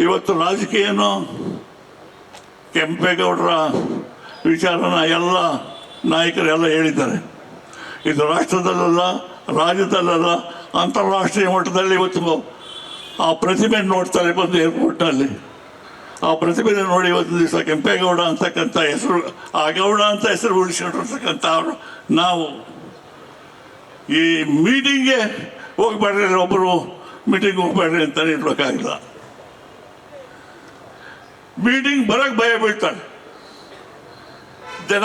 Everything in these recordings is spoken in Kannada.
ಇವತ್ತು ರಾಜಕೀಯನೋ ಕೆಂಪೇಗೌಡರ ವಿಚಾರನ ಎಲ್ಲ ನಾಯಕರೆಲ್ಲ ಹೇಳಿದ್ದಾರೆ. ಇದು ರಾಷ್ಟ್ರದಲ್ಲ, ರಾಜ್ಯದಲ್ಲ, ಅಂತಾರಾಷ್ಟ್ರೀಯ ಮಟ್ಟದಲ್ಲಿ ಇವತ್ತು ಆ ಪ್ರತಿಮೆ ನೋಡ್ತಾರೆ ಬಂದು ಏರ್ಪೋರ್ಟ್ನಲ್ಲಿ. ಆ ಪ್ರತಿಮೆ ನೋಡಿ ಇವತ್ತು ದಿವಸ ಕೆಂಪೇಗೌಡ ಅಂತಕ್ಕಂಥ ಹೆಸರು, ಆ ಗೌಡ ಅಂತ ಹೆಸರು ಉಳಿಸ್ಕೊಂಡಿರ್ತಕ್ಕಂಥ ಅವರು ನಾವು ಈ ಮೀಟಿಂಗ್ಗೆ ಹೋಗ್ಬೇಡ್ರಿ, ಒಬ್ಬರು ಮೀಟಿಂಗ್ ಹೋಗ್ಬೇಡ್ರಿ ಅಂತಲೇ ಇರ್ಬೇಕಾಗಿಲ್ಲ. ಮೀಟಿಂಗ್ ಬರೋಕ್ಕೆ ಭಯ ಬೀಳ್ತಾರೆ ಜನ.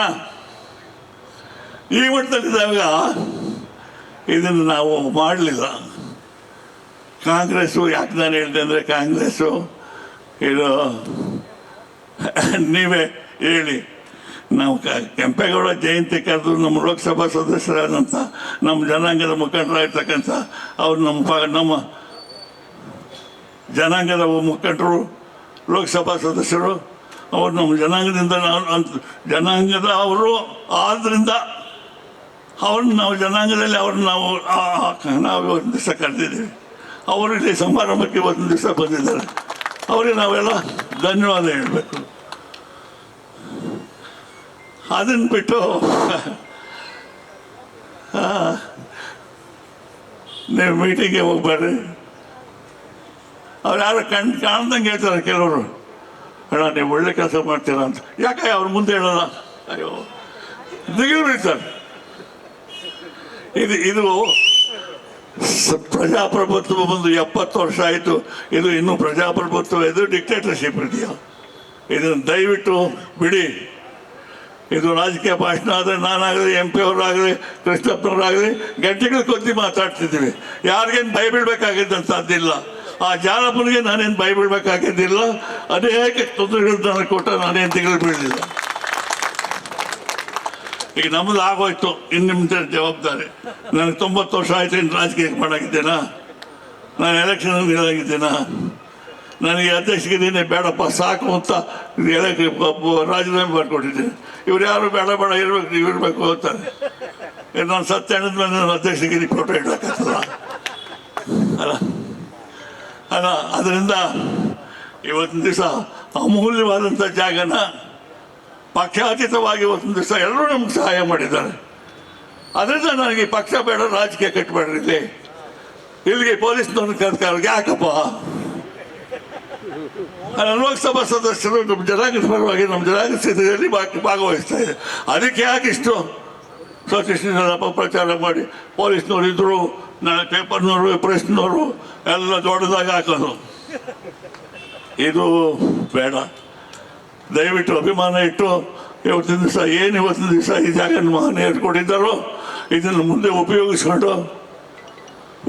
ಈ ಮಟ್ಟದಲ್ಲಿದ್ದಾಗ ಇದನ್ನು ನಾವು ಮಾಡಲಿಲ್ಲ. ಕಾಂಗ್ರೆಸ್ಸು ಯಾಕೆ ನಾನು ಹೇಳಿದೆ ಅಂದರೆ, ಕಾಂಗ್ರೆಸ್ಸು ಇದು ನೀವೇ ಹೇಳಿ, ನಾವು ಕೆಂಪೇಗೌಡ ಜಯಂತಿ ಕರೆದು ನಮ್ಮ ಲೋಕಸಭಾ ಸದಸ್ಯರಾದಂಥ ನಮ್ಮ ಜನಾಂಗದ ಮುಖಂಡರಾಗಿರ್ತಕ್ಕಂಥ ಅವ್ರು ನಮ್ಮ ಜನಾಂಗದ ಮುಖಂಡರು, ಲೋಕಸಭಾ ಸದಸ್ಯರು, ಅವರು ನಮ್ಮ ಜನಾಂಗದಿಂದ ಜನಾಂಗದ ಅವರು ಆದ್ದರಿಂದ ಅವ್ರನ್ನ ನಾವು ಜನಾಂಗದಲ್ಲಿ ಅವ್ರನ್ನ ನಾವು ಇವತ್ತು ದಿವಸ ಕರೆದಿದ್ದೀವಿ. ಅವರು ಇಲ್ಲಿ ಸಮಾರಂಭಕ್ಕೆ ಇವತ್ತು ದಿವಸ ಬಂದಿದ್ದಾರೆ. ಅವರಿಗೆ ನಾವೆಲ್ಲ ಧನ್ಯವಾದ ಹೇಳಬೇಕು. ಅದನ್ನು ಬಿಟ್ಟು ನೀವು ಮೀಟಿಂಗ್ಗೆ ಹೋಗ್ಬೇಡ್ರಿ. ಅವ್ರು ಯಾರು ಕಾಣ್ದಂಗೆ ಹೇಳ್ತಾರೆ ಕೆಲವರು, ಅಣ್ಣ ನೀವು ಒಳ್ಳೆ ಕೆಲಸ ಮಾಡ್ತೀರ ಅಂತ. ಯಾಕೆ ಅವ್ರ ಮುಂದೆ ಹೇಳಲ್ಲ? ಅಯ್ಯೋ ದಿಗಿಲು ಬೀಳ್ತಾರೆ. ಇದು ಪ್ರಜಾಪ್ರಭುತ್ವ ಬಂದು 70 ವರ್ಷ ಆಯಿತು. ಇದು ಇನ್ನೂ ಪ್ರಜಾಪ್ರಭುತ್ವ, ಇದು ಡಿಕ್ಟೇಟರ್ಶಿಪ್ ಇದೆಯಾ? ಇದನ್ನು ದಯವಿಟ್ಟು ಬಿಡಿ. ಇದು ರಾಜಕೀಯ ಭಾಷಣ ಆದರೆ ನಾನಾಗಲಿ, MP ಅವರಾಗಲಿ, ಕೃಷ್ಣಪ್ಪನವರಾಗಲಿ ಗಂಟೆಗಳ ಕೊದ್ದಿ ಮಾತಾಡ್ತಿದ್ದೀವಿ. ಯಾರಿಗೇನು ಭಯ ಬೀಳ್ಬೇಕಾಗಿದ್ದಂಥದ್ದಿಲ್ಲ. ಆ ಜಾಲಪ್ಪನಿಗೆ ನಾನೇನು ಭಯ ಬೀಳ್ಬೇಕಾಗಿದ್ದಿಲ್ಲ. ಅನೇಕ ತೊಂದರೆಗಳು ನನಗೆ ಕೊಟ್ಟ, ನಾನೇನು ತಿಂಗಳು ಬೀಳಲಿಲ್ಲ. ಈಗ ನಮ್ಮದು ಆಗೋಯ್ತು, ಇನ್ನು ನಿಮ್ಮ ಜವಾಬ್ದಾರಿ. ನನಗೆ 90 ವರ್ಷ ಆಯಿತು, ಇನ್ನು ರಾಜಕೀಯಕ್ಕೆ ಮಾಡಾಗಿದ್ದೇನಾ? ನಾನು ಎಲೆಕ್ಷನ್ ಇದಾಗಿದ್ದೇನಾ? ನನಗೆ ಅಧ್ಯಕ್ಷಗಿದ್ದೀನಿ, ಬೇಡಪ್ಪ ಸಾಕು ಅಂತ ರಾಜೀನಾಮೆ ಮಾಡಿಕೊಟ್ಟಿದ್ದೀನಿ. ಇವ್ರು ಯಾರು ಬೇಡ ಇರಬೇಕು, ನೀವು ಇರಬೇಕು ಅಂತಾರೆ. ನಾನು ಸತ್ಯ ಹೇಳಿದ ಮೇಲೆ ನಾನು ಅಧ್ಯಕ್ಷಗಿರಿ ಫೋಟೋ ಇಡೋಕ್ಕಾಗಲ್ಲ ಅಲ್ಲ. ಅದರಿಂದ ಇವತ್ತಿನ ದಿವಸ ಅಮೂಲ್ಯವಾದಂಥ ಜಾಗನ ಪಕ್ಷಾತೀತವಾಗಿ ಇವತ್ತಿನ ದಿವಸ ಎಲ್ಲರೂ ನಮ್ಗೆ ಸಹಾಯ ಮಾಡಿದ್ದಾರೆ. ಅದರಿಂದ ನನಗೆ ಪಕ್ಷ ಬೇಡ, ರಾಜಕೀಯ ಕಟ್ಟಬೇಡ್ರಿ. ಇಲ್ಲಿಗೆ ಪೊಲೀಸ್ನವ್ರನ್ನ ಕರ್ತಾರೆ. ಯಾಕಪ್ಪ? ಲೋಕಸಭಾ ಸದಸ್ಯರು ನಮ್ಮ ಜನಾಂಗದ ಪರವಾಗಿ ನಮ್ಮ ಜನಾಂಗದ ಸ್ಥಿತಿಯಲ್ಲಿ ಭಾಗವಹಿಸ್ತಾ ಇದೆ. ಅದಕ್ಕೆ ಯಾಕೆ ಇಷ್ಟು ಸತೀಶ್ನ ಅಪಪ್ರಚಾರ ಮಾಡಿ ಪೊಲೀಸ್ನವ್ರು ಇದ್ದರು, ನಾಳೆ ಪೇಪರ್ನವರು, ಪ್ರೆಸ್ನವರು ಎಲ್ಲ ದೊಡ್ಡದಾಗಿ ಹಾಕೋದು, ಇದು ಬೇಡ. ದಯವಿಟ್ಟು ಅಭಿಮಾನ ಇಟ್ಟು ಇವತ್ತಿನ ದಿವಸ ಇವತ್ತಿನ ದಿವಸ ಈ ಜಾಗನ ಮಹನೀಯರು ಕೊಟ್ಟಿದ್ದಾರೋ ಇದನ್ನು ಮುಂದೆ ಉಪಯೋಗಿಸ್ಕೊಂಡು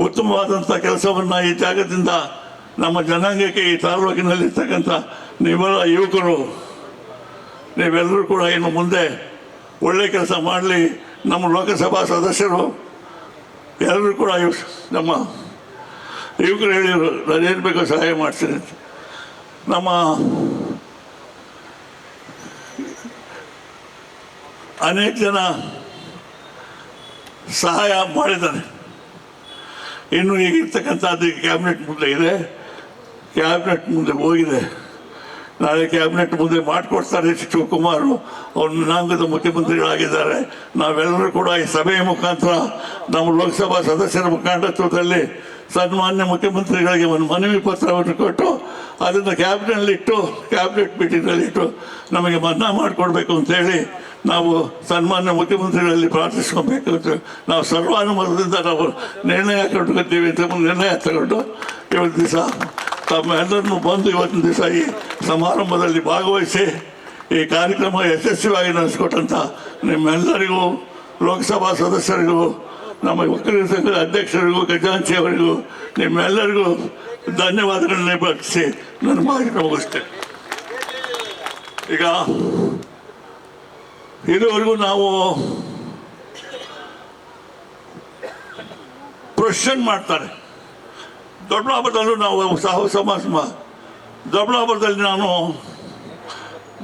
ಉತ್ತಮವಾದಂಥ ಕೆಲಸವನ್ನು ಈ ಜಾಗದಿಂದ ನಮ್ಮ ಜನಾಂಗಕ್ಕೆ, ಈ ತಾಲೂಕಿನಲ್ಲಿರ್ತಕ್ಕಂಥ ನೀವೆಲ್ಲ ಯುವಕರು ನೀವೆಲ್ಲರೂ ಕೂಡ ಇನ್ನು ಮುಂದೆ ಒಳ್ಳೆ ಕೆಲಸ ಮಾಡಲಿ. ನಮ್ಮ ಲೋಕಸಭಾ ಸದಸ್ಯರು ಎಲ್ಲರೂ ಕೂಡ ನಮ್ಮ ಯುವಕರು ಹೇಳಿದರು, ನಾನೇನು ಬೇಕೋ ಸಹಾಯ ಮಾಡ್ತೀನಿ ಅಂತ. ನಮ್ಮ ಅನೇಕ ಜನ ಸಹಾಯ ಮಾಡಿದ್ದಾರೆ. ಇನ್ನು ಈಗ ಇರ್ತಕ್ಕಂಥದ್ದು ಕ್ಯಾಬಿನೆಟ್ ಮುಂದೆ ಇದೆ, ಕ್ಯಾಬಿನೆಟ್ ಮುಂದೆ ಹೋಗಿದೆ. ನಾಳೆ ಕ್ಯಾಬಿನೆಟ್ ಮುಂದೆ ಮಾಡಿಕೊಡ್ತಾರೆ. ಶಿವಕುಮಾರ್ ಅವ್ರ ಜನಾಂಗದ ಮುಖ್ಯಮಂತ್ರಿಗಳಾಗಿದ್ದಾರೆ. ನಾವೆಲ್ಲರೂ ಕೂಡ ಈ ಸಭೆಯ ಮುಖಾಂತರ ನಮ್ಮ ಲೋಕಸಭಾ ಸದಸ್ಯರ ಮುಖಂಡತ್ವದಲ್ಲಿ ಸನ್ಮಾನ್ಯ ಮುಖ್ಯಮಂತ್ರಿಗಳಿಗೆ ಒಂದು ಮನವಿ ಪತ್ರವನ್ನು ಕೊಟ್ಟು ಅದನ್ನು ಕ್ಯಾಬಿನೆಟ್ ಮೀಟಿಂಗ್ನಲ್ಲಿಟ್ಟು ನಮಗೆ ಮನ್ನಾ ಮಾಡಿಕೊಡ್ಬೇಕು ಅಂತೇಳಿ ನಾವು ಸನ್ಮಾನ್ಯ ಮುಖ್ಯಮಂತ್ರಿಗಳಲ್ಲಿ ಪ್ರಾರ್ಥಿಸ್ಕೊಬೇಕು ಅಂತ ನಾವು ಸರ್ವಾನುಮತದಿಂದ ನಾವು ನಿರ್ಣಯ ಕೊಟ್ಕೊತೀವಿ ಅಂತ ನಿರ್ಣಯ ತಗೊಂಡು ಇವತ್ತು ದಿವಸ ತಮ್ಮೆಲ್ಲರನ್ನು ಬಂದು ಇವತ್ತಿನ ದಿವಸ ಈ ಸಮಾರಂಭದಲ್ಲಿ ಭಾಗವಹಿಸಿ ಈ ಕಾರ್ಯಕ್ರಮ ಯಶಸ್ವಿಯಾಗಿ ನಡೆಸಿಕೊಟ್ಟಂಥ ನಿಮ್ಮೆಲ್ಲರಿಗೂ, ಲೋಕಸಭಾ ಸದಸ್ಯರಿಗೂ, ನಮ್ಮ ವಕೀಲರ ಸಂಘದ ಅಧ್ಯಕ್ಷರಿಗೂ, ಖಜಾಂಚಿ ಅವರಿಗೂ, ನಿಮ್ಮೆಲ್ಲರಿಗೂ ಧನ್ಯವಾದಗಳನ್ನೇ ಅರ್ಪಿಸಿ ನನ್ನ ಮಾಹಿತಿ ಮುಗಿಸ್ತೇನೆ. ಈಗ ಇದುವರೆಗೂ ನಾವು ಪ್ರೊಸೆಷನ್ ಮಾಡ್ತಾರೆ. ದೊಡ್ಡಬಳ್ಳಾಪುರದಲ್ಲೂ ನಾವು ದೊಡ್ಡಬಳ್ಳಾಪುರದಲ್ಲಿ ನಾನು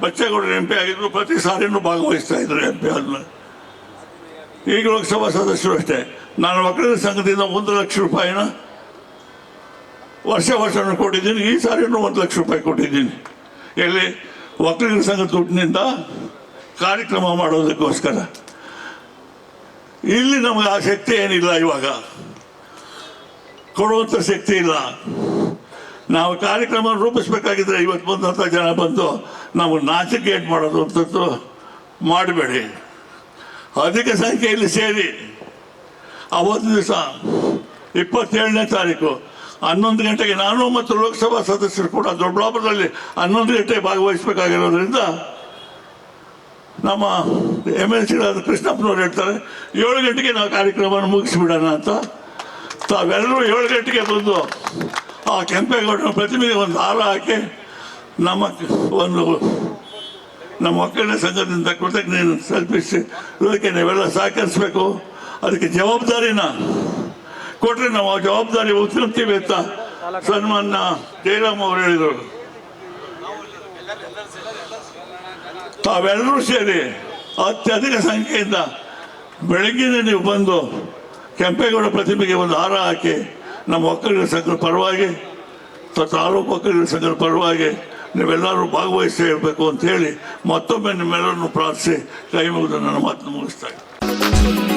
ಬಚ್ಚೇಗೌಡರು MP ಆಗಿದ್ರು. ಪ್ರತಿ ಸಾರಿನೂ ಭಾಗವಹಿಸ್ತಾ ಇದ್ರು MP ಆದಮೇಲೆ. ಈಗ ಲೋಕಸಭಾ ಸದಸ್ಯರು ಅಷ್ಟೇ. ನಾನು ವಕೀಲರ ಸಂಘದಿಂದ 1 ಲಕ್ಷ ರೂಪಾಯಿನ ವರ್ಷನೂ ಕೊಟ್ಟಿದ್ದೀನಿ. ಈ ಸಾರಿನೂ 1 ಲಕ್ಷ ರೂಪಾಯಿ ಕೊಟ್ಟಿದ್ದೀನಿ. ಎಲ್ಲಿ? ಒಕ್ಕಲಿಗರ ಸಂಘ ದುಡ್ಡಿನಿಂದ ಕಾರ್ಯಕ್ರಮ ಮಾಡೋದಕ್ಕೋಸ್ಕರ. ಇಲ್ಲಿ ನಮಗೆ ಆ ಶಕ್ತಿ ಏನಿಲ್ಲ, ಇವಾಗ ಕೊಡುವಂಥ ಶಕ್ತಿ ಇಲ್ಲ. ನಾವು ಕಾರ್ಯಕ್ರಮ ರೂಪಿಸ್ಬೇಕಾಗಿದ್ರೆ ಇವತ್ತು ಬಂದಂಥ ಜನ ಬಂದು ನಾವು ನಾಚಿಕೇಟ್ ಮಾಡೋದು ಅಂತದ್ದು ಮಾಡಬೇಡಿ. ಅಧಿಕ ಸಂಖ್ಯೆಯಲ್ಲಿ ಸೇರಿ ಅವತ್ತು ದಿವಸ 27ನೇ ತಾರೀಕು 11 ಗಂಟೆಗೆ ನಾನು ಮತ್ತು ಲೋಕಸಭಾ ಸದಸ್ಯರು ಕೂಡ ದೊಡ್ಡಬಳ್ಳಾಪುರದಲ್ಲಿ 11 ಗಂಟೆಗೆ ಭಾಗವಹಿಸಬೇಕಾಗಿರೋದ್ರಿಂದ ನಮ್ಮ MLC ಕೃಷ್ಣಪ್ಪನವ್ರು ಹೇಳ್ತಾರೆ 7 ಗಂಟೆಗೆ ನಾವು ಕಾರ್ಯಕ್ರಮವನ್ನು ಮುಗಿಸಿಬಿಡೋಣ ಅಂತ. ತಾವೆಲ್ಲರೂ 7 ಗಂಟೆಗೆ ಬಂದು ಆ ಕೆಂಪೇಗೌಡನ ಪ್ರತಿಮೆಗೆ ಒಂದು ಹಾರ ಹಾಕಿ ನಮ್ಮ ಒಕ್ಕಲಿಗರ ಸಂಘದಿಂದ ಕೃತಜ್ಞತೆ ಸಲ್ಲಿಸಿ ಇದಕ್ಕೆ ನೀವೆಲ್ಲ ಸಹಕರಿಸಬೇಕು. ಅದಕ್ಕೆ ಜವಾಬ್ದಾರಿನ ಕೊಟ್ಟರೆ ನಾವು ಆ ಜವಾಬ್ದಾರಿ ಉತ್ಕೊಂತೀವಿ ಅಂತ ಸನ್ಮಾನ್ಯ ಜಯರಾಮ್ ಅವರು ಹೇಳಿದರು. ತಾವೆಲ್ಲರೂ ಸೇರಿ ಅತ್ಯಧಿಕ ಸಂಖ್ಯೆಯಿಂದ ಬೆಳಗ್ಗೆನೇ ನೀವು ಬಂದು ಕೆಂಪೇಗೌಡ ಪ್ರತಿಮೆಗೆ ಒಂದು ಹಾರ ಹಾಕಿ ನಮ್ಮ ಒಕ್ಕಲಿಗರ ಸಂಘದ ಪರವಾಗಿ ತಾಲೂಕು ಒಕ್ಕಲಿಗರ ಸಂಘದ ಪರವಾಗಿ ನೀವೆಲ್ಲರೂ ಭಾಗವಹಿಸಿ ಹೇಳಬೇಕು ಅಂತ ಹೇಳಿ ಮತ್ತೊಮ್ಮೆ ನಿಮ್ಮೆಲ್ಲರನ್ನು ಪ್ರಾರ್ಥಿಸಿ ಕೈ ಮುಗಿದು ನನ್ನ ಮಾತನ್ನು ಮುಗಿಸ್ತಾ ಇದ್ದೀನಿ.